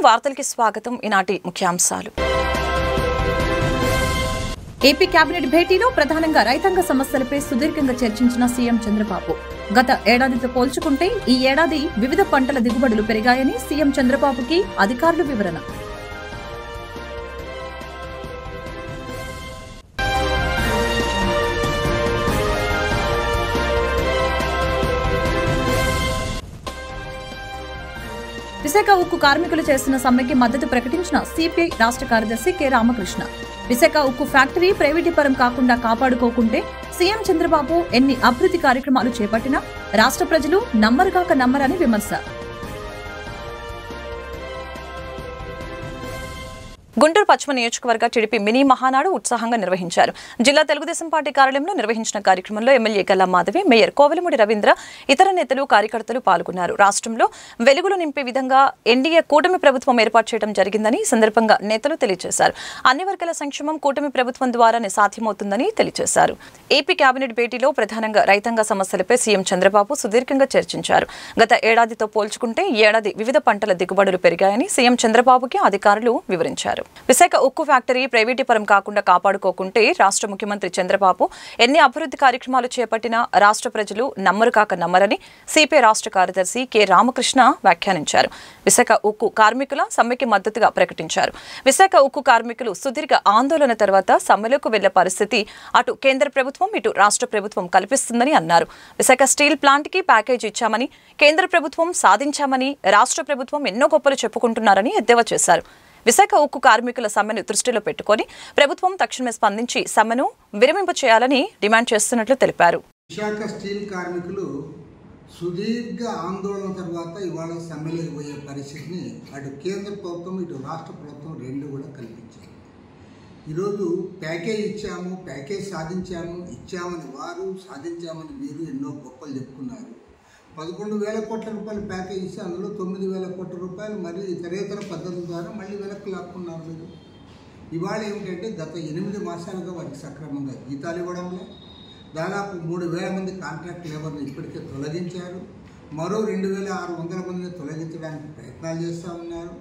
వార్తలకి స్వాగతం. ఈనాటి ముఖ్యాంశాలు. ఏపీ కేబినెట్ భేటీలో ప్రధానంగా రైతాంగ సమస్యలపై సుదీర్ఘంగా చర్చించిన సీఎం చంద్రబాబు. గత ఏడాదితో పోల్చుకుంటే ఈ ఏడాది వివిధ పంటల దిగుబడులు పెరిగాయని సీఎం చంద్రబాబుకి అధికారులు వివరణ. విశాఖ ఉక్కు కార్మికులు చేస్తున్న సమ్మెకి మద్దతు ప్రకటించిన సిపిఐ రాష్ట్ర కార్యదర్శి కె రామకృష్ణ. విశాఖ ఉక్కు ఫ్యాక్టరీ ప్రైవేటీకరం కాకుండా కాపాడుకోకుంటే సీఎం చంద్రబాబు ఎన్ని అభివృద్ధి కార్యక్రమాలు చేపట్టినా రాష్ట్ర ప్రజలు నమ్మరుగాక నమ్మరని విమర్శ. గుంటూరు పశ్చిమ నియోజకవర్గ టీడీపీ మినీ మహానాడు ఉత్సాహంగా నిర్వహించారు. జిల్లా తెలుగుదేశం పార్టీ కార్యాలయంలో నిర్వహించిన కార్యక్రమంలో ఎమ్మెల్యే గల్లా మాధవి, మేయర్ కోవెలమూడి రవీంద్ర, ఇతర నేతలు, కార్యకర్తలు పాల్గొన్నారు. రాష్ట్రంలో వెలుగులు నింపే విధంగా ఎన్డీఏ కూటమి ప్రభుత్వం ఏర్పాటు చేయడం జరిగిందని ఈ సందర్భంగా నేతలు తెలియజేశారు. అన్ని వర్గాల సంక్షేమం కూటమి ప్రభుత్వం ద్వారానే సాధ్యమవుతుందని తెలియజేశారు. ఏపీ కేబినెట్ భేటీలో ప్రధానంగా రైతాంగ సమస్యలపై సీఎం చంద్రబాబు సుదీర్ఘంగా చర్చించారు. గత ఏడాదితో పోల్చుకుంటే ఈ ఏడాది వివిధ పంటల దిగుబడులు పెరిగాయని సీఎం చంద్రబాబుకి అధికారులు వివరించారు. విశాఖ ఉక్కు ఫ్యాక్టరీ ప్రైవేటీకరం కాకుండా కాపాడుకోకుంటే రాష్ట్ర ముఖ్యమంత్రి చంద్రబాబు ఎన్ని అభివృద్ధి కార్యక్రమాలు చేపట్టినా రాష్ట్ర ప్రజలు నమ్మరు కాక నమ్మరని సిపిఐ రాష్ట్ర కార్యదర్శి కె రామకృష్ణ వ్యాఖ్యానించారు. విశాఖ ఉక్కు కార్మికుల సమ్మెకి మద్దతుగా ప్రకటించారు. విశాఖ ఉక్కు కార్మికులు సుదీర్ఘ ఆందోళన తర్వాత సమ్మెలోకి వెళ్లే పరిస్థితి అటు కేంద్ర ప్రభుత్వం ఇటు రాష్ట్ర ప్రభుత్వం కల్పిస్తుందని అన్నారు. విశాఖ స్టీల్ ప్లాంట్ కి ప్యాకేజీ ఇచ్చామని, కేంద్ర ప్రభుత్వం సాధించామని రాష్ట్ర ప్రభుత్వం ఎన్నో గొప్పలు చెప్పుకుంటున్నారని ఎద్దేవా చేశారు. విశాఖ ఉక్కు కార్మికుల సమ్మెను దృష్టిలో పెట్టుకుని ప్రభుత్వం తక్షణమే స్పందించి సమ్మెను విరమింప చేయాలని డిమాండ్ చేస్తున్నట్లు తెలిపారు. విశాఖ స్టీల్ కార్మికులు సుదీర్ఘ ఆందోళన తర్వాత ఇవాళ సమ్మెలోకి పోయే పరిస్థితిని అటు కేంద్ర ప్రభుత్వం ఇటు రాష్ట్ర ప్రభుత్వం రెండు కూడా కల్పించాయి. ఈరోజు ప్యాకేజ్ ఇచ్చాము, ప్యాకేజ్ సాధించాము, ఇచ్చామని వారు, సాధించామని వీరు ఎన్నో గొప్పలు చెప్పుకున్నారు. 11,000 కోట్ల రూపాయలు ప్యాకేజ్ ఇస్తే అందులో 9,000 కోట్ల రూపాయలు మళ్ళీ ఇతరేతర పద్ధతుల ద్వారా మళ్ళీ వెనక్కి లాక్కున్నారు మీరు. ఇవాళ ఏమిటంటే గత 8 మాసాలుగా వారికి సక్రమంగా జీతాలు ఇవ్వడంలో దాదాపు 3,000 మంది కాంట్రాక్ట్ లేబర్ని ఇప్పటికే తొలగించారు. మరో 2,600 మందిని తొలగించడానికి ప్రయత్నాలు చేస్తూ ఉన్నారు.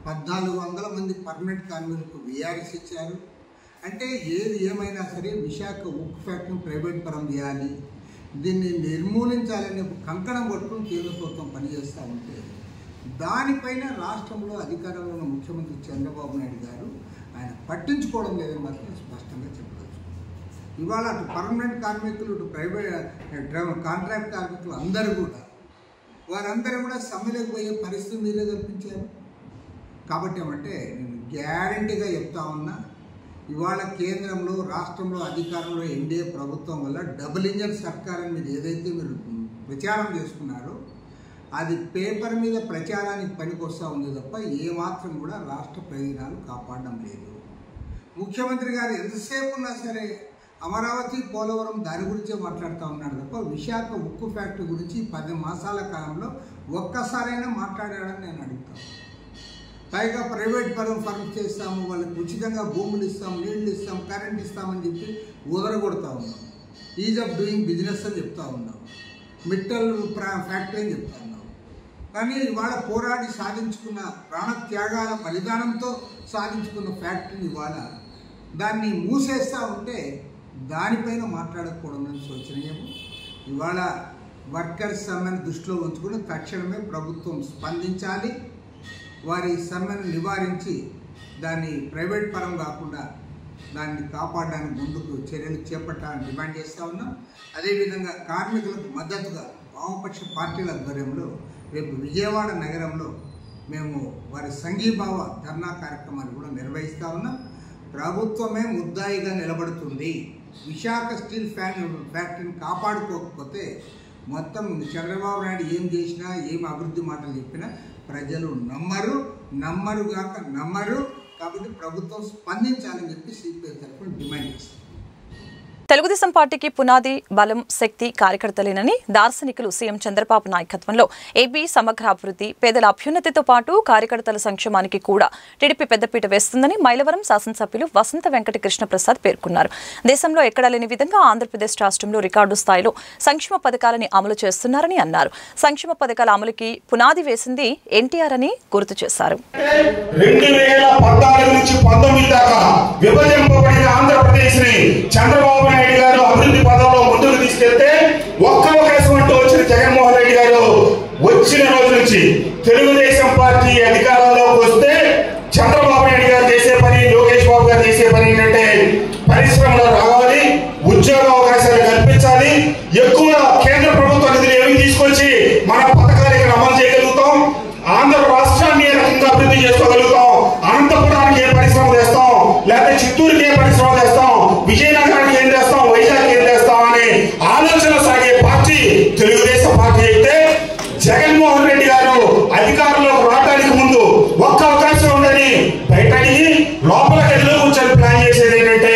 1,400 మంది పర్మనెంట్ కార్మికులకు వీఆర్ఎస్ ఇచ్చారు. అంటే ఏది ఏమైనా సరే విశాఖ ఉక్కు ఫ్యాక్టరీని ప్రైవేట్ పరం చేయాలి, దీన్ని నిర్మూలించాలనే కంకణం పట్టుకుని కేంద్ర ప్రభుత్వం పనిచేస్తూ ఉంటే దానిపైన రాష్ట్రంలో అధికారంలో ఉన్న ముఖ్యమంత్రి చంద్రబాబు నాయుడు గారు ఆయన పట్టించుకోవడం లేదని మాత్రం స్పష్టంగా చెప్పవచ్చు. ఇవాళ అటు పర్మనెంట్ కార్మికులు ఇటు ప్రైవేట్ కాంట్రాక్ట్ కార్మికులు వారందరూ కూడా సమ్మెలోకి పోయే పరిస్థితి మీరే కల్పించారు. కాబట్టి ఏమంటే నేను గ్యారంటీగా చెప్తా ఉన్నా, ఇవాళ కేంద్రంలో రాష్ట్రంలో అధికారంలో ఎన్డీఏ ప్రభుత్వం వల్ల డబుల్ ఇంజన్ సర్కార్ అని మీరు ఏదైతే మీరు ప్రచారం చేసుకున్నారో అది పేపర్ మీద ప్రచారానికి పనికొస్తూ ఉంది తప్ప ఏమాత్రం కూడా రాష్ట్ర ప్రయోజనాలు కాపాడడం లేదు. ముఖ్యమంత్రి గారు ఎంతసేపు ఉన్నా సరే అమరావతి, పోలవరం దాని గురించే మాట్లాడుతూ ఉన్నాడు తప్ప విశాఖ ఉక్కు ఫ్యాక్టరీ గురించి 10 మాసాల కాలంలో ఒక్కసారైనా మాట్లాడాడని నేను అడుగుతాను. పైగా ప్రైవేట్ ఫర్మ్ చేస్తాము, వాళ్ళకి ఉచితంగా భూములు ఇస్తాము, నీళ్లు ఇస్తాము, కరెంట్ ఇస్తామని చెప్పి ఉదరగొడతా ఉన్నాం. ఈజ్ ఆఫ్ డూయింగ్ బిజినెస్ అని చెప్తా ఉన్నాం, మిట్టల్ ఫ్యాక్టరీ అని చెప్తా ఉన్నాం. కానీ ఇవాళ పోరాడి సాధించుకున్న ప్రాణత్యాగాల బలిదానంతో సాధించుకున్న ఫ్యాక్టరీని ఇవాళ దాన్ని మూసేస్తూ ఉంటే దానిపైన మాట్లాడకపోవడం అనేది శోచనీయము. ఇవాళ వర్కర్స్ సమ్మెను దృష్టిలో ఉంచుకుని తక్షణమే ప్రభుత్వం స్పందించాలి, వారి సమ్మెను నివారించి దాన్ని ప్రైవేట్ పరం కాకుండా దాన్ని కాపాడడానికి ముందుకు చర్యలు చేపట్టాలని డిమాండ్ చేస్తూ ఉన్నాం. అదేవిధంగా కార్మికులకు మద్దతుగా వామపక్ష పార్టీల ఆధ్వర్యంలో రేపు విజయవాడ నగరంలో మేము వారి సంఘీభావ ధర్నా కార్యక్రమాన్ని కూడా నిర్వహిస్తూ ఉన్నాం. ప్రభుత్వమే ముద్దాయిగా నిలబడుతుంది. విశాఖ స్టీల్ ఫ్యాక్టరీని కాపాడుకోకపోతే మొత్తం చంద్రబాబు నాయుడు ఏం చేసినా, ఏం అభివృద్ధి మాటలు చెప్పినా ప్రజలు నమ్మరుగాక నమ్మరు. కాబట్టి ప్రభుత్వం స్పందించాలని చెప్పి సిపిఐ తరఫున డిమాండ్ చేస్తారు. తెలుగుదేశం పార్టీకి పునాది బలం శక్తి కార్యకర్తలేనని దార్శనికులు సీఎం చంద్రబాబు నాయకత్వంలో ఏపీ సమగ్ర అభివృద్ధి పేదల అభ్యున్నతితో పాటు కార్యకర్తల సంక్షేమానికి కూడా టీడీపీ పెద్దపీట వేస్తుందని మైలవరం శాసనసభ్యులు వసంత వెంకట కృష్ణ ప్రసాద్ పేర్కొన్నారు. దేశంలో ఎక్కడా లేని విధంగా ఆంధ్రప్రదేశ్ రాష్ట్రంలో రికార్డు స్థాయిలో సంక్షేమ పథకాలని అమలు చేస్తున్నారని అన్నారు. సంక్షేమ పథకాల అమలుకి పునాది వేసింది ఎన్టీఆర్ అని గుర్తు చేశారు. 2014 నుంచి 19 దాకా విభజింపబడిన ఆంధ్రప్రదేశ్ ని చంద్రబాబు నాయుడు గారు అభివృద్ధి పదంలో ముందుకు తీసుకెళ్తే ఒక్క అవకాశం అంటూ వచ్చిన జగన్మోహన్ రెడ్డి గారు వచ్చిన రోజు నుంచి తెలుగుదేశం పార్టీ అధికారంలోకి వస్తే చంద్రబాబు నాయుడు గారు చేసే పని, లోకేష్ బాబు గారు చేసే పని ఏంటంటే పరిశ్రమలు రావాలి, ఉద్యోగ అవకాశాలు కల్పించాలి, ఎక్కువ కేంద్ర ప్రభుత్వ నిధులు ఏమి తీసుకొచ్చి మన పథకాలు ఇక్కడ అమలు చేయగలుగుతాం, ఆంధ్ర రాష్ట్రాన్ని ఏ రకంగా అభివృద్ధి చేసుకోగలుగుతాం, అనంతపురానికి ఏ పరిశ్రమ తెస్తాం, లేకపోతే చిత్తూరుకి ఏ పరిశ్రమ తెస్తాం, విజయనగరానికి ఏం తెస్తాం, వైజాగ్ ఏం తెస్తాం అనే ఆలోచన సాగే పార్టీ తెలుగుదేశం పార్టీ అయితే జగన్మోహన్ రెడ్డి గారు అధికారంలోకి రావడానికి ముందు ఒక్క అవకాశం ఉందని బయట అడిగి లోపల గదిలో కూర్చొని ప్లాన్ చేసేది ఏంటంటే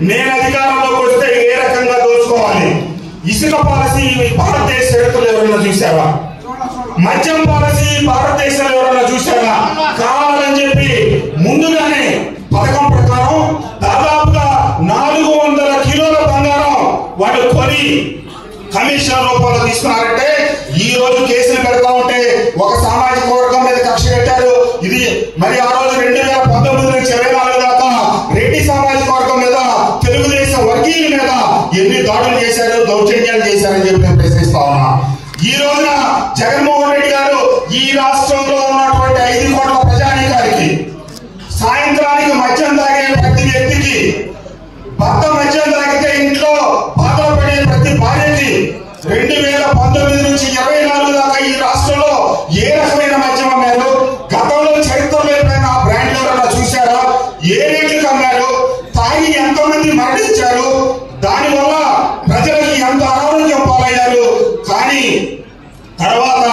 నేను అధికారంలోకి వస్తే ఏ రకంగా దోచుకోవాలి. ఇసుక పాలసీ భారతదేశ చరిత్రలో ఎవరైనా చూసారా? మద్యం పాలసీ భారతదేశంలో ఎవరైనా చూసారా? కావాలని చెప్పి ముందుగానే పథకం ప్రకారం దాదాపుగా 400 కిలోల బంగారం వాళ్ళు కొని కమిషన్ రూపంలో తీసుకున్నారంటే ఈ రోజు కేసులు పెడతా ఉంటే ఒక సామాజిక వర్గం మీద కక్ష పెట్టారు. ఇది మరి ఆ రోజు 2019 నుంచి 24 దాకా రెడ్డి సామాజిక వర్గం మీద, తెలుగుదేశం వర్గీయుల మీద ఎన్ని దాడులు చేశారు, దౌర్జన్యాలు చేశారని చెప్పి నేను ప్రశ్నిస్తా ఉన్నా. ఈ రోజున జగన్మోహన్ రెడ్డి గారు ఈ రాష్ట్రంలో ఉన్నటువంటి 5 కోట్ల ప్రజానీకానికి సాయంత్రానికి మద్యం తాగే ప్రతి వ్యక్తికి, భర్త మద్యం తాగితే ఇంట్లో బాధలు పడే ప్రతి భార్యకి 2019 నుంచి 24 దాకా ఈ రాష్ట్రంలో ఏ రకమైన మద్యం అమ్మారు, గతంలో చరిత్రలో ఎప్పుడైనా బ్రాండ్ ఎవరైనా చూశారా, ఏ రేట్లకు అమ్మారు, తాగి ఎంతమంది మరణించారు, దానివల్ల ప్రజలకి ఎంత అనారోగ్యం పాలయ్యారు, కానీ తర్వాత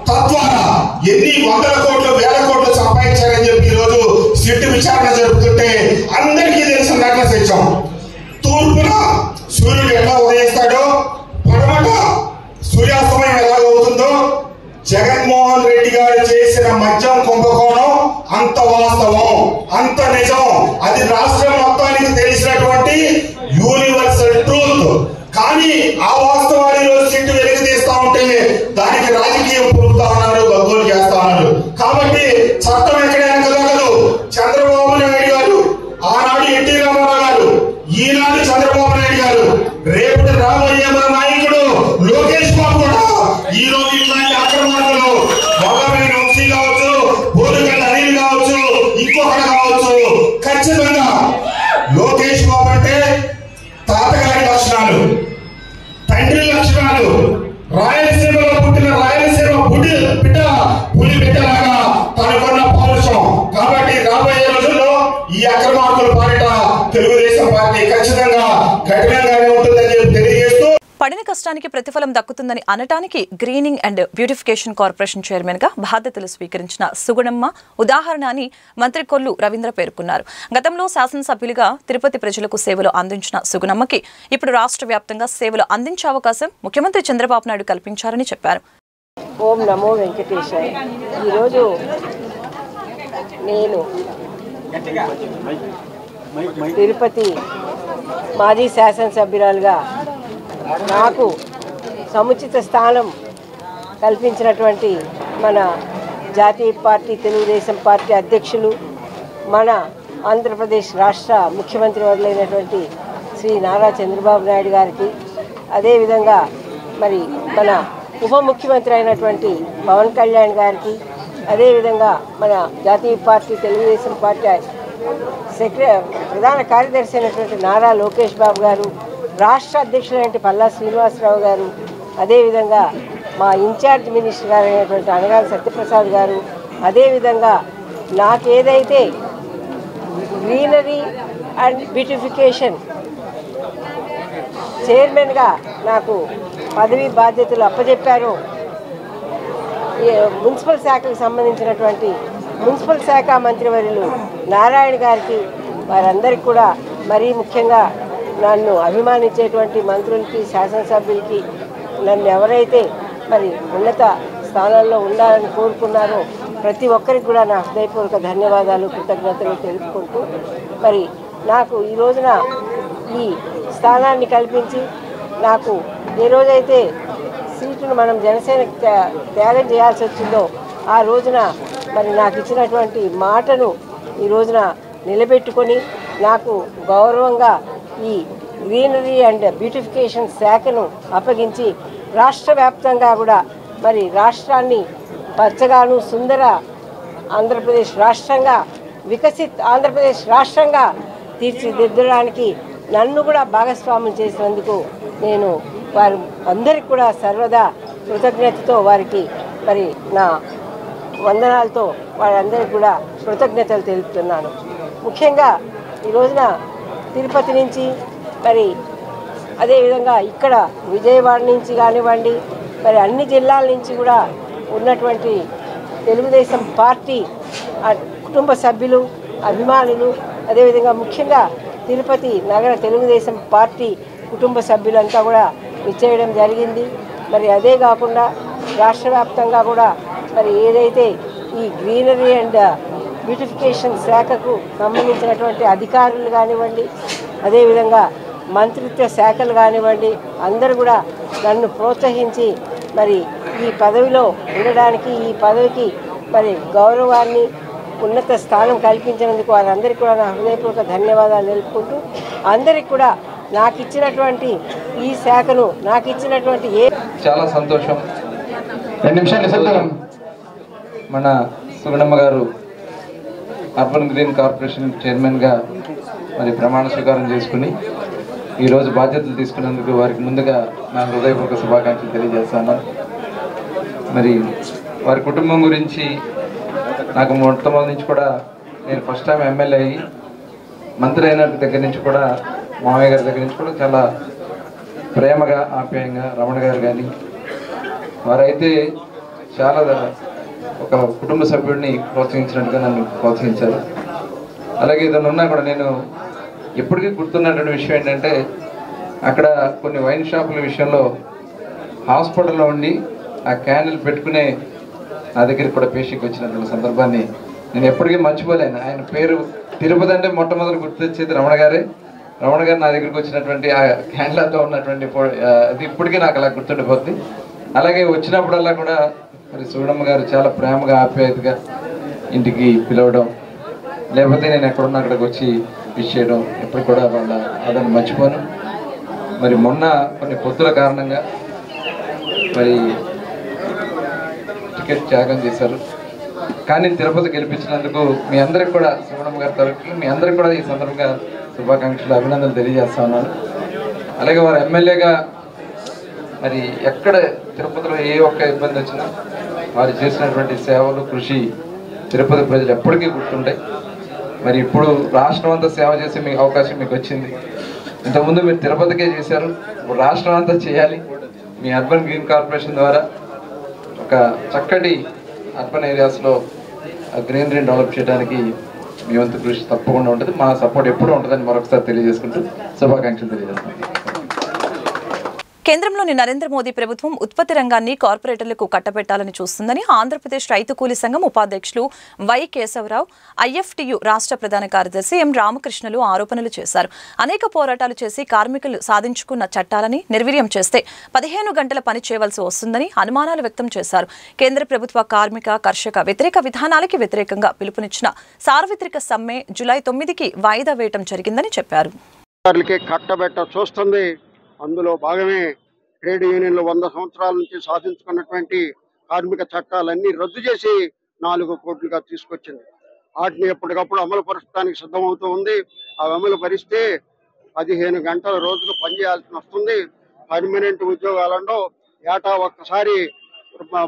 తద్వారా ఎన్ని 100 కోట్లు 1000 కోట్లు సంపాదించారని చెప్పి ఈ రోజు సిట్ విచారణ జరుపుతుంటే అందరికీ తెలిసిన నగ్న సత్యం. తూర్పున సూర్యుడు ఎలా ఉదయిస్తాడో, పడమట సూర్యాస్తమయం ఎలాగవుతుందో జగన్మోహన్ రెడ్డి గారు చేసిన మద్యం కుంభకోణం అంత వాస్తవం, అంత నిజం. అది రాష్ట్రం మొత్తానికి తెలిసినటువంటి యూనివర్సల్ ట్రూత్. కానీ ఆ వాస్తవాన్ని రోజు సిట్టు వెలికి తీస్తా ఉంటే దానికి రాజకీయం పురుగుతా ఉన్నారు, గగ్గోలు చేస్తా ఉన్నారు. కాబట్టి చట్టం ఎక్కడైనా కదగదు. చంద్రబాబు నాయుడు గారు, ఆనాడు ఎన్టీ రామారావు గారు, ఈనాడు చంద్రబాబు నాయుడు గారు, రేపు రాబోయే మన నాయకుడు లోకేష్ బాబు కూడా ఈ రోజు ఇట్లాంటి ఆక్రమణలు వల్లమైన వంశీ కావచ్చు, బోరుగడ్డ అనిల్ కావచ్చు, ఇంకొకటి కావచ్చు, ఖచ్చితంగా లోకేష్ బాబు అంటే తాతగారి లక్షణాలు, తండ్రి లక్షణాలు, రాయలసీమలో పుట్టిన రాయలసీమ బిడ్డ పులి బిడ్డలాగా తనకున్న పౌరుషం. కాబట్టి రాబోయే రోజుల్లో ఈ అక్రమార్కుల పాలిట తెలుగుదేశం పార్టీ ఖచ్చితంగా కఠినంగానే ఉంటుందని చెప్పి తెలియజేస్తూ పడిన కష్టానికి ప్రతిఫలం దక్కుతుందని అనటానికి greening and beautification corporation chairman గా బాధ్యతలు స్వీకరించిన సుగుణమ్మ ఉదాహరణ అని మంత్రి కొల్లు రవీంద్ర పేర్కొన్నారు. గతంలో శాసనసభ్యులుగా తిరుపతి ప్రజలకు సేవలు అందించిన సుగుణమ్మకి ఇప్పుడు రాష్ట్ర వ్యాప్తంగా సేవలు అందించే అవకాశం ముఖ్యమంత్రి చంద్రబాబు నాయుడు కల్పించారని చెప్పారు. ఓం నమో వెంకటేశాయ. ఈరోజు నేను తిరుపతి మాజీ శాసనసభ్యురాలుగా నాకు సముచిత స్థానం కల్పించినటువంటి మన జాతీయ పార్టీ తెలుగుదేశం పార్టీ అధ్యక్షులు, మన ఆంధ్రప్రదేశ్ రాష్ట్ర ముఖ్యమంత్రి వర్యులైనటువంటి శ్రీ నారా చంద్రబాబు నాయుడు గారికి, అదేవిధంగా మరి మన ఉప ముఖ్యమంత్రి అయినటువంటి పవన్ కళ్యాణ్ గారికి, అదేవిధంగా మన జాతీయ పార్టీ తెలుగుదేశం పార్టీ ప్రధాన కార్యదర్శి అయినటువంటి నారా లోకేష్ బాబు గారు, రాష్ట్ర అధ్యక్షులైన పల్లా శ్రీనివాసరావు గారు, అదేవిధంగా మా ఇన్ఛార్జ్ మినిస్టర్ గారు అయినటువంటి అనగాల సత్యప్రసాద్ గారు, అదేవిధంగా నాకేదైతే గ్రీనరీ అండ్ బ్యూటిఫికేషన్ చైర్మన్గా నాకు పదవి బాధ్యతలు అప్పచెప్పారో, మున్సిపల్ శాఖకు సంబంధించినటువంటి మున్సిపల్ శాఖ మంత్రివర్యులు నారాయణ గారికి, వారందరికీ కూడా మరీ ముఖ్యంగా నన్ను అభిమానించేటువంటి మంత్రులకి, శాసనసభ్యులకి, నన్ను ఎవరైతే మరి ఉన్నత స్థానాల్లో ఉండాలని కోరుకున్నారో ప్రతి ఒక్కరికి కూడా నా హృదయపూర్వక ధన్యవాదాలు, కృతజ్ఞతలు తెలుపుకుంటూ మరి నాకు ఈ రోజున ఈ స్థానాన్ని కల్పించి నాకు ఏ రోజైతే సీటును మనం జనసేనకి త్యాగం చేయాల్సి వచ్చిందో ఆ రోజున మరి నాకు ఇచ్చినటువంటి మాటను ఈ రోజున నిలబెట్టుకొని నాకు గౌరవంగా ఈ గ్రీనరీ అండ్ బ్యూటిఫికేషన్ శాఖను అప్పగించి రాష్ట్ర వ్యాప్తంగా కూడా మరి రాష్ట్రాన్ని పచ్చగాను సుందర ఆంధ్రప్రదేశ్ రాష్ట్రంగా, వికసిత్ ఆంధ్రప్రదేశ్ రాష్ట్రంగా తీర్చిదిద్దడానికి నన్ను కూడా భాగస్వామ్యం చేసినందుకు నేను వారి అందరికి కూడా సర్వదా కృతజ్ఞతతో వారికి మరి నా వందనాలతో వారందరికీ కూడా కృతజ్ఞతలు తెలుపుతున్నాను. ముఖ్యంగా ఈ రోజున తిరుపతి నుంచి మరి అదేవిధంగా ఇక్కడ విజయవాడ నుంచి కానివ్వండి, మరి అన్ని జిల్లాల నుంచి కూడా ఉన్నటువంటి తెలుగుదేశం పార్టీ కుటుంబ సభ్యులు, అభిమానులు, అదేవిధంగా ముఖ్యంగా తిరుపతి నగర తెలుగుదేశం పార్టీ కుటుంబ సభ్యులంతా కూడా ఇచ్చేయడం జరిగింది. మరి అదే కాకుండా రాష్ట్ర వ్యాప్తంగా కూడా మరి ఏదైతే ఈ గ్రీనరీ అండ్ బ్యూటిఫికేషన్ శాఖకు సంబంధించినటువంటి అధికారులు కానివ్వండి, అదేవిధంగా మంత్రిత్వ శాఖలు కానివ్వండి, అందరూ కూడా నన్ను ప్రోత్సహించి మరి ఈ పదవిలో ఉండడానికి, ఈ పదవికి మరి గౌరవాన్ని, ఉన్నత స్థానం కల్పించినందుకు వారందరికీ కూడా నా హృదయపూర్వక ధన్యవాదాలు తెలుపుకుంటూ అందరికి కూడా నాకు ఇచ్చినటువంటి ఈ శాఖను, నాకు ఇచ్చినటువంటి చాలా సంతోషం. 2 నిమిషాలు మన సుగుణమ్మ గారు అర్బన్ గ్రీన్ కార్పొరేషన్ చైర్మన్గా మరి ప్రమాణ స్వీకారం చేసుకుని ఈరోజు బాధ్యతలు తీసుకున్నందుకు వారికి ముందుగా నా హృదయపూర్వక శుభాకాంక్షలు తెలియజేస్తాను. మరి వారి కుటుంబం గురించి నాకు మొట్టమొదటి నుంచి కూడా నేను ఫస్ట్ టైం ఎమ్మెల్యే అయ్యి మంత్రి అయిన దగ్గర నుంచి కూడా మామయ్య గారి దగ్గర నుంచి కూడా చాలా ప్రేమగా, ఆప్యాయంగా రమణ గారు కానీ వారైతే చాలా ఒక కుటుంబ సభ్యుడిని ప్రోత్సహించినట్టుగా నన్ను ప్రోత్సహించారు. అలాగే ఇతను ఉన్నా కూడా నేను ఎప్పటికీ గుర్తున్నటువంటి విషయం ఏంటంటే అక్కడ కొన్ని వైన్ షాపుల విషయంలో హాస్పిటల్లో ఉండి ఆ క్యాండిల్ పెట్టుకునే నా దగ్గరికి కూడా పేషెంట్కి వచ్చినటువంటి సందర్భాన్ని నేను ఎప్పటికీ మర్చిపోలేను. ఆయన పేరు తిరుపతి అంటే మొట్టమొదటి గుర్తొచ్చేది రమణ గారే. రమణ గారు నా దగ్గరికి వచ్చినటువంటి ఆ క్యాండిల్తో ఉన్నటువంటి అది ఇప్పటికీ నాకు అలా గుర్తుండిపోతుంది. అలాగే వచ్చినప్పుడల్లా కూడా మరి సుగుణమ్మ గారు చాలా ప్రేమగా, ఆప్యాయతగా ఇంటికి పిలవడం, లేకపోతే నేను ఎక్కడున్నా అక్కడికి వచ్చి విష్ చేయడం ఎప్పుడు కూడా వాళ్ళ అదని మర్చిపోను. మరి మొన్న కొన్ని పొత్తుల కారణంగా మరి టికెట్ త్యాగం చేశారు. కానీ తిరుపతి గెలిపించినందుకు మీ అందరికి కూడా సుగుణమ్మ గారి తరఫున మీ అందరికి కూడా ఈ సందర్భంగా శుభాకాంక్షలు, అభినందనలు తెలియజేస్తా ఉన్నాను. అలాగే వారు ఎమ్మెల్యేగా మరి ఎక్కడ తిరుపతిలో ఏ ఒక్క ఇబ్బంది వచ్చినా వారు చేసినటువంటి సేవలు, కృషి తిరుపతి ప్రజలు ఎప్పటికీ గుర్తుంటాయి. మరి ఇప్పుడు రాష్ట్రం అంతా సేవ చేసే మీకు అవకాశం మీకు వచ్చింది. ఇంతకుముందు మీరు తిరుపతికే చేశారు, ఇప్పుడు రాష్ట్రం అంతా చేయాలి. మీ అర్బన్ గ్రీన్ కార్పొరేషన్ ద్వారా ఒక చక్కటి అర్బన్ ఏరియాస్లో గ్రీనరీ డెవలప్ చేయడానికి మీ వంతు కృషి తప్పకుండా ఉంటుంది. మా సపోర్ట్ ఎప్పుడూ ఉంటుందని మరొకసారి తెలియజేసుకుంటూ శుభాకాంక్షలు తెలియజేస్తున్నాను. కేంద్రంలోని నరేంద్ర మోదీ ప్రభుత్వం ఉత్పత్తి రంగాన్ని కార్పొరేటర్లకు కట్టబెట్టాలని చూస్తుందని ఆంధ్రప్రదేశ్ రైతు కూలీ సంఘం ఉపాధ్యక్షులు వై కేశవరావు, ఐఎఫ్టియు రాష్ట్ర ప్రధాన కార్యదర్శి ఎం రామకృష్ణలు ఆరోపణలు చేశారు. అనేక పోరాటాలు చేసి కార్మికులు సాధించుకున్న చట్టాలని నిర్వీర్యం చేస్తే 15 గంటల పని చేయవలసి వస్తుందని అనుమానాలు వ్యక్తం చేశారు. కేంద్ర ప్రభుత్వ కార్మిక, కర్షక వ్యతిరేక విధానాలకి వ్యతిరేకంగా పిలుపునిచ్చిన సార్వత్రిక సమ్మె జూలై 9కి వాయిదా వేయడం జరిగిందని చెప్పారు. అందులో భాగమే ట్రేడ్ యూనియన్లు 100 సంవత్సరాల నుంచి సాధించుకున్నటువంటి కార్మిక చట్టాలన్నీ రద్దు చేసి 4 కోట్లుగా తీసుకొచ్చింది. వాటిని ఎప్పటికప్పుడు అమలు పరచడానికి సిద్ధమవుతూ ఉంది. అవి అమలు పరిస్తే 15 గంటల రోజులు పనిచేయాల్సి వస్తుంది. పర్మనెంట్ ఉద్యోగాలలో ఏటా ఒక్కసారి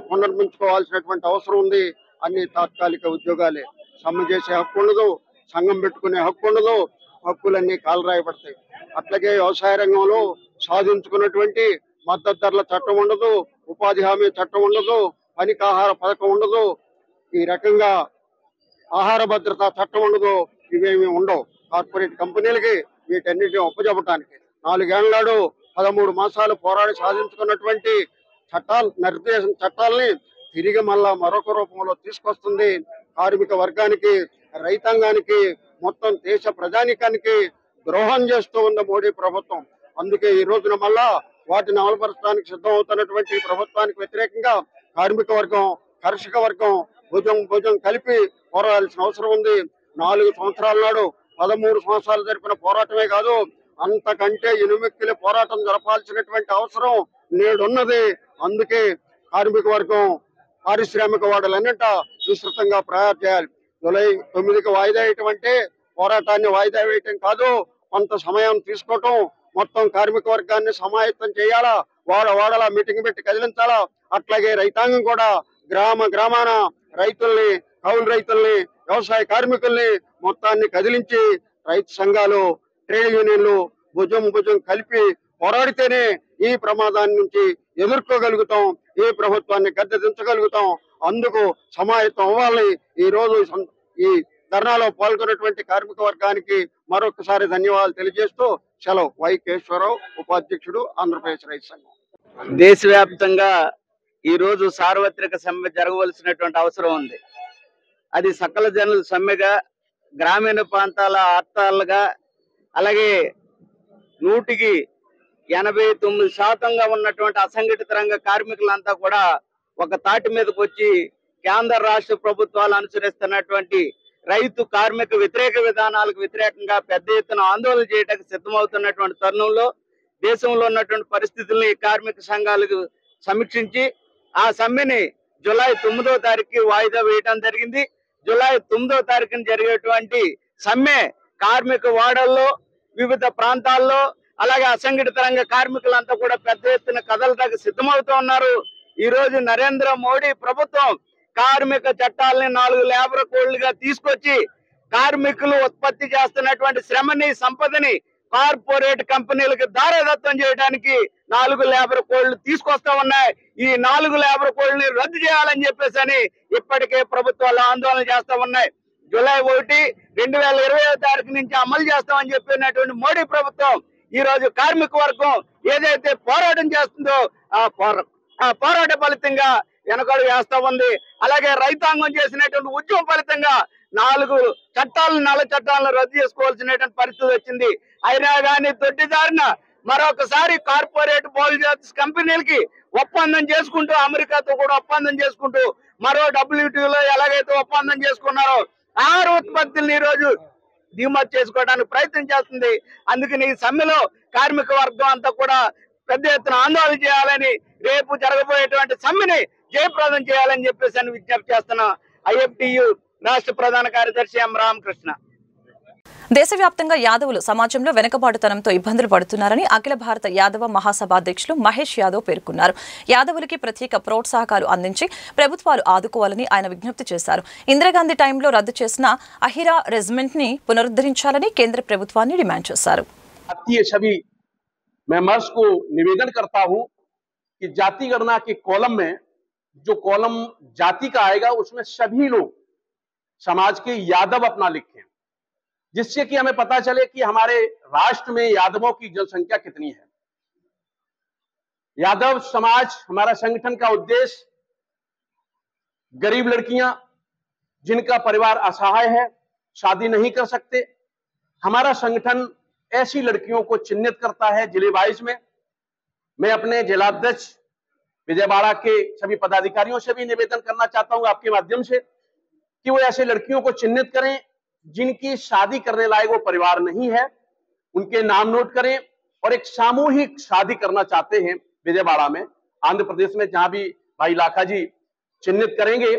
పునర్మించుకోవాల్సినటువంటి అవసరం ఉంది. అన్ని తాత్కాలిక ఉద్యోగాలే. సమ్మె చేసే హక్కు ఉండదు, సంఘం పెట్టుకునే హక్కు ఉండదు, హక్కులన్నీ కాలరాయబడతాయి. అట్లాగే వ్యవసాయ రంగంలో సాధించుకున్నటువంటి మద్దతు ధరల చట్టం ఉండదు, ఉపాధి హామీ చట్టం ఉండదు, పనికాహార పథకం ఉండదు, ఈ రకంగా ఆహార భద్రతా చట్టం ఉండదు. ఇవేమీ ఉండవు. కార్పొరేట్ కంపెనీలకి వీటన్నిటిని ఉపజెప్పడానికి 4 ఏళ్ల నాడు 13 మాసాలు పోరాడి సాధించుకున్నటువంటి చట్టాలని తిరిగి మళ్ళా మరొక రూపంలో తీసుకొస్తుంది. కార్మిక వర్గానికి, రైతాంగానికి, మొత్తం దేశ ప్రజానికానికి ద్రోహం చేస్తూ ఉన్న మోడీ ప్రభుత్వం. అందుకే ఈ రోజున మళ్ళా వాటిని అమలుపరచడానికి సిద్ధం అవుతున్నటువంటి ప్రభుత్వానికి వ్యతిరేకంగా కార్మిక వర్గం, కర్షక వర్గం భుజం కలిపి పోరాడాల్సిన అవసరం ఉంది. 4 సంవత్సరాల నాడు 13 సంవత్సరాలు జరిపిన పోరాటమే కాదు, అంతకంటే ఎనుమెక్కిలి పోరాటం జరపాల్సినటువంటి అవసరం నేడున్నది. అందుకే కార్మిక వర్గం పారిశ్రామిక వాడలన్నింట విస్తృతంగా ప్రయాణం చేయాలి. జూలై 9కి వాయిదా వేయటం అంటే పోరాటాన్ని వాయిదా వేయటం కాదు, కొంత సమయం తీసుకోవటం, మొత్తం కార్మిక వర్గాన్ని సమాయత్తం చేయాలా, వాడల మీటింగ్ పెట్టి కదిలించాలా. అట్లాగే రైతాంగం కూడా గ్రామాన రైతుల్ని, కౌలు రైతుల్ని, వ్యవసాయ కార్మికుల్ని మొత్తాన్ని కదిలించి రైతు సంఘాలు, ట్రేడ్ యూనియన్లు భుజం కలిపి పోరాడితేనే ఈ ప్రమాదాన్ని నుంచి ఎదుర్కోగలుగుతాం, ఈ ప్రభుత్వాన్ని గద్దెదించగలుగుతాం. అందుకు సమాయత్తం అవ్వాలి. ఈ రోజు ఈ ధర్నాలో పాల్గొన్నటువంటి కార్మిక వర్గానికి మరొకసారి ధన్యవాదాలు తెలియజేస్తూ సెలవు. వై కేశవరావు, ఉపాధ్యక్షుడు, ఆంధ్రప్రదేశ్ రైతు సంఘం. దేశవ్యాప్తంగా ఈ రోజు సార్వత్రిక సమ్మె జరగవలసినటువంటి అవసరం ఉంది. అది సకల జనుల సమ్మెగా, గ్రామీణ ప్రాంతాల ఆర్తాలుగా, అలాగే 100కి 89% ఉన్నటువంటి అసంఘటిత రంగ కార్మికులంతా కూడా ఒక తాటి మీదకి వచ్చి కేంద్ర రాష్ట్ర ప్రభుత్వాలు అనుసరిస్తున్నటువంటి రైతు కార్మిక వ్యతిరేక విధానాలకు వ్యతిరేకంగా పెద్ద ఎత్తున ఆందోళన చేయడానికి సిద్ధమవుతున్నటువంటి తరుణంలో దేశంలో ఉన్నటువంటి పరిస్థితుల్ని కార్మిక సంఘాలకు సమీక్షించి ఆ సమ్మెని జూలై 9వ తారీఖుకి వాయిదా వేయడం జరిగింది. జూలై 9వ తారీఖున జరిగేటువంటి సమ్మె కార్మిక వాడల్లో, వివిధ ప్రాంతాల్లో, అలాగే అసంఘటిత రంగ కార్మికులంతా కూడా పెద్ద ఎత్తున కదలడానికి సిద్ధమవుతూ ఉన్నారు. ఈ రోజు నరేంద్ర మోడీ ప్రభుత్వం కార్మిక చట్టాలని 4 లేబర్ కోడ్లుగా తీసుకొచ్చి కార్మికులు ఉత్పత్తి చేస్తున్నటువంటి శ్రమని, సంపదని కార్పొరేట్ కంపెనీలకు దారదత్తం చేయడానికి 4 లేబర్ కోడ్లు తీసుకొస్తా ఉన్నాయి. ఈ 4 లేబర్ కోడ్లని రద్దు చేయాలని చెప్పేసి అని ఇప్పటికే ప్రభుత్వాలు ఆందోళన చేస్తా ఉన్నాయి. జూలై 1, 2020 తారీఖు నుంచి అమలు చేస్తామని చెప్పినటువంటి మోడీ ప్రభుత్వం ఈ రోజు కార్మిక వర్గం ఏదైతే పోరాటం చేస్తుందో ఆ పోరాట ఫలితంగా వెనకడు వేస్తా ఉంది. అలాగే రైతాంగం చేసినటువంటి ఉద్యమం ఫలితంగా 4 చట్టాలను రద్దు చేసుకోవాల్సినటువంటి పరిస్థితి వచ్చింది. అయినా కానీ దొడ్డిదారిన మరొకసారి కార్పొరేట్ బహుళజాతి కంపెనీలకి ఒప్పందం చేసుకుంటూ, అమెరికాతో కూడా ఒప్పందం చేసుకుంటూ, మరో WTOలో ఎలాగైతే ఒప్పందం చేసుకున్నారో ఆహార ఉత్పత్తులను ఈ రోజు దిగుమతి చేసుకోవడానికి ప్రయత్నం చేస్తుంది. అందుకని ఈ సమ్మెలో కార్మిక వర్గం అంతా కూడా పెద్ద ఎత్తున ఆందోళన చేయాలని, రేపు జరగబోయేటువంటి సమ్మెని జయప్రదం చేయాలని చెప్పేసి అని విజ్ఞప్తి చేస్తున్న IFTU రాష్ట్ర ప్రధాన కార్యదర్శి M. రామకృష్ణ. దేశవ్యాప్తంగా యాదవులు సమాజంలో వెనుకబాటుతనంతో ఇబ్బందులు పడుతున్నారని అఖిల భారత యాదవ మహాసభ అధ్యక్షులు మహేష్ యాదవ్ పేర్కొన్నారు. యాదవులకి ప్రత్యేక ప్రోత్సాహకాలు అందించి ప్రభుత్వాలు ఆదుకోవాలని ఆయన విజ్ఞప్తి చేశారు. ఇందిరాగాంధీ టైంలో రద్దు చేసిన అహిరా రెజిమెంట్ ని పునరుద్ధరించాలని కేంద్ర ప్రభుత్వాన్ని డిమాండ్ చేశారు. मेंबर्स को निवेदन करता हूं कि जाति गणना के कॉलम में जो कॉलम जाति का आएगा उसमें सभी लोग समाज के यादव अपना लिखें, जिससे कि हमें पता चले कि हमारे राष्ट्र में यादवों की जनसंख्या कितनी है। यादव समाज, हमारा संगठन का उद्देश्य गरीब लड़कियां जिनका परिवार असहाय है, शादी नहीं कर सकते, हमारा संगठन ऐसी लड़कियों को चिन्हित करता है जिले वाइज में। मैं अपने जिलाध्यक्ष विजयवाड़ा के सभी पदाधिकारियों से भी निवेदन करना चाहता हूं आपके माध्यम से कि वो ऐसे लड़कियों को चिन्हित करें जिनकी शादी करने लायक वो परिवार नहीं है, उनके नाम नोट करें और एक सामूहिक शादी करना चाहते हैं विजयवाड़ा में, आंध्र प्रदेश में जहां भी भाई लाखा जी चिन्हित करेंगे।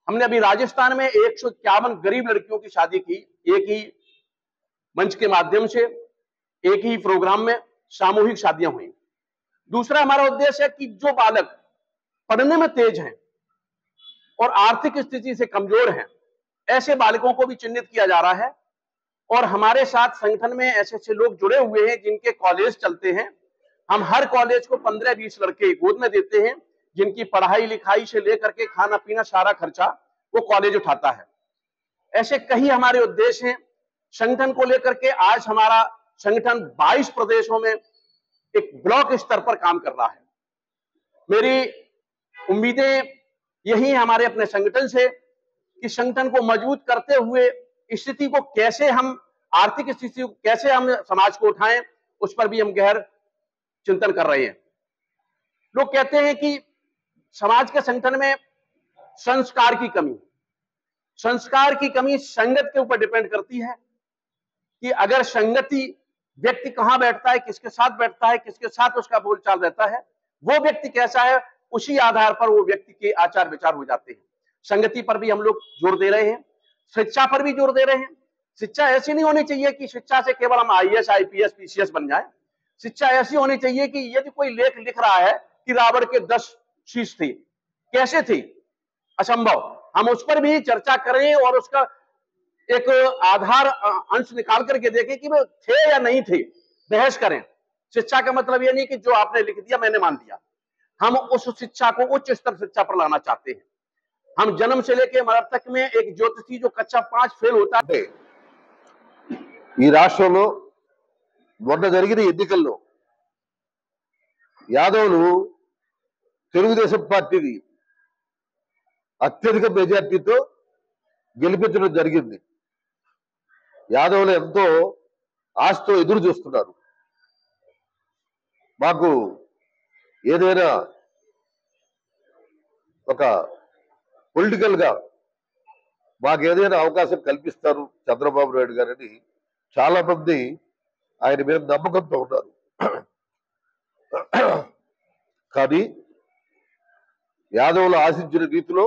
हमने अभी राजस्थान में 151 गरीब लड़कियों की शादी की, एक ही मंच के माध्यम से, एक ही प्रोग्राम में सामूहिक शादियां हुई। दूसरा हमारा उद्देश्य है कि जो बालक पढ़ने में तेज हैं और आर्थिक स्थिति से कमजोर हैं, ऐसे बालकों को भी चिन्हित किया जा रहा है। और हमारे साथ संगठन में ऐसे ऐसे लोग जुड़े हुए हैं जिनके कॉलेज चलते हैं। हम हर कॉलेज को 15-20 लड़के गोद में देते हैं, जिनकी पढ़ाई लिखाई से लेकर के खाना पीना सारा खर्चा वो कॉलेज उठाता है। ऐसे कई हमारे उद्देश्य हैं संगठन को लेकर के। आज हमारा संगठन 22 प्रदेशों में एक ब्लॉक स्तर पर काम कर रहा है। मेरी उम्मीदें यही हमारे अपने संगठन से कि संगठन को मजबूत करते हुए स्थिति को कैसे हम, आर्थिक स्थिति को कैसे हम समाज को उठाएं, उस पर भी हम गहर चिंतन कर रहे हैं। लोग कहते हैं कि समाज के संगठन में संस्कार की कमी संगत के ऊपर डिपेंड करती है कि अगर संगति, व्यक्ति कहां बैठता है, किसके साथ बैठता है, किसके साथ उसका बोलचाल रहता है, वो व्यक्ति कैसा है, उसी आधार पर वो व्यक्ति के आचार विचार हो जाते हैं। संगति पर भी हम लोग जोर दे रहे हैं, शिक्षा पर भी जोर दे रहे हैं। शिक्षा ऐसी नहीं होनी चाहिए कि शिक्षा से केवल हम IAS, IPS, PCS बन जाए। शिक्षा ऐसी होनी चाहिए कि यदि कोई लेख लिख रहा है कि रावण के 10 शीश थे, कैसे थे, असंभव, हम उस पर भी चर्चा करें और उसका एक आधार अंश निकाल करके देखें कि वे थे या नहीं थे, बहस करें। शिक्षा का मतलब यह नहीं कि जो आपने लिख दिया मैंने मान दिया। हम उस शिक्षा को उच्च स्तर शिक्षा पर लाना चाहते हैं। हम जन्म से लेकर मरण तक में एक ज्योतिषी जो कक्षा 5 फेल होता है। ఈ రాష్ట్రంలో మొన్న జరిగిన ఎన్నికల్లో యాదవులు తెలుగుదేశం పార్టీని అత్యధిక మెజార్టీతో గెలిపించడం జరిగింది. యాదవులు ఎంతో ఆశతో ఎదురు చూస్తున్నారు. మాకు ఏదైనా ఒక పొలిటికల్ గా మాకు ఏదైనా అవకాశం కల్పిస్తారు చంద్రబాబు నాయుడు గారని చాలా మంది ఆయన మీద నమ్మకంతో ఉన్నారు. కానీ యాదవులు ఆశించిన రీతిలో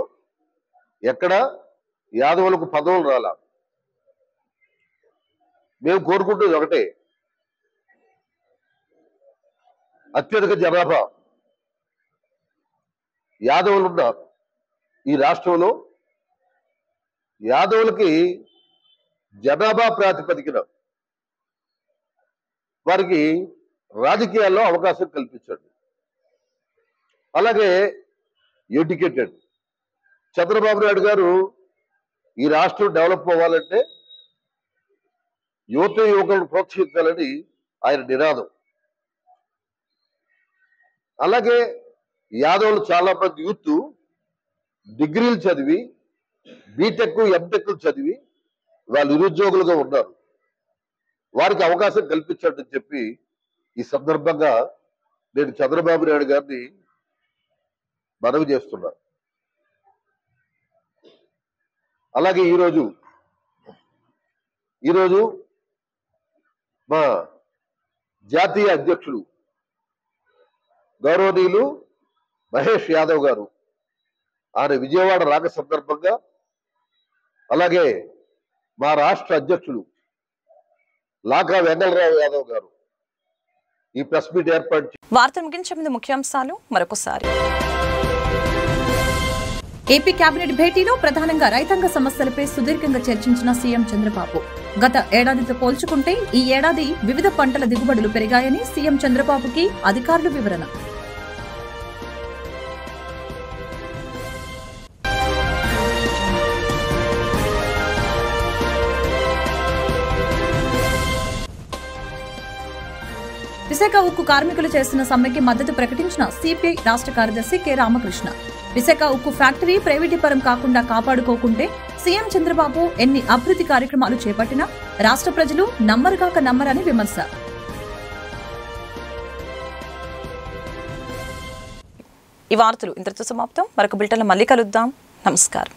ఎక్కడ యాదవులకు పదవులు రాలా. మేము కోరుకుంటుంది ఒకటే, అత్యధిక జనాభా యాదవులున్న ఈ రాష్ట్రంలో యాదవులకి జనాభా ప్రాతిపదికన వారికి రాజకీయాల్లో అవకాశం కల్పించండి. అలాగే ఎడ్యుకేటెడ్ చంద్రబాబు నాయుడు గారు ఈ రాష్ట్రం డెవలప్ అవ్వాలంటే యువకులను ప్రోత్సహించాలని ఆయన నినాదం. అలాగే యాదవులు చాలా మంది యూత్ డిగ్రీలు చదివి బీటెక్ ఎంటెక్ చదివి వాళ్ళు నిరుద్యోగులుగా ఉన్నారు. వారికి అవకాశం కల్పించండి అని చెప్పి ఈ సందర్భంగా నేను చంద్రబాబు నాయుడు గారిని మనవి చేస్తున్నా. అలాగే ఈరోజు మా జాతీయ అధ్యక్షుడు గౌరవనీయులు మహేష్ యాదవ్ గారు ఆయన విజయవాడ రాక సందర్భంగా, అలాగే మా రాష్ట్ర అధ్యక్షుడు లాకా వెంగళరావు యాదవ్ గారు ఈ ప్రెస్ మీట్ ఏర్పాటు. వార్తలు ముగించే ముందు ముఖ్యాంశాలు మరొకసారి. ఏపీ కేబినెట్ భేటీలో ప్రధానంగా రైతాంగ సమస్యలపై సుదీర్ఘంగా చర్చించిన సీఎం చంద్రబాబు. గత ఏడాదితో పోల్చుకుంటే ఈ ఏడాది వివిధ పంటల దిగుబడులు పెరిగాయని సీఎం చంద్రబాబుకి అధికారులు వివరణ. విశాఖ ఉక్కు కార్మికులు చేస్తున్న సమ్మెకి మద్దతు ప్రకటించిన సిపిఐ రాష్ట్ర కార్యదర్శి కె రామకృష్ణ. విశాఖ ఉక్కు ఫ్యాక్టరీ ప్రైవేటీపరం కాకుండా కాపాడుకోకుంటే సీఎం చంద్రబాబు ఎన్ని అభివృద్ధి కార్యక్రమాలు చేపట్టినా రాష్ట్ర ప్రజలు నమ్మరుగాక నమ్మరని విమర్శ. ఈ వార్తలు ఇంతటితో సమాప్తం. మరొక బులెటిన్లో మళ్ళీ కలుద్దాం. నమస్కారం.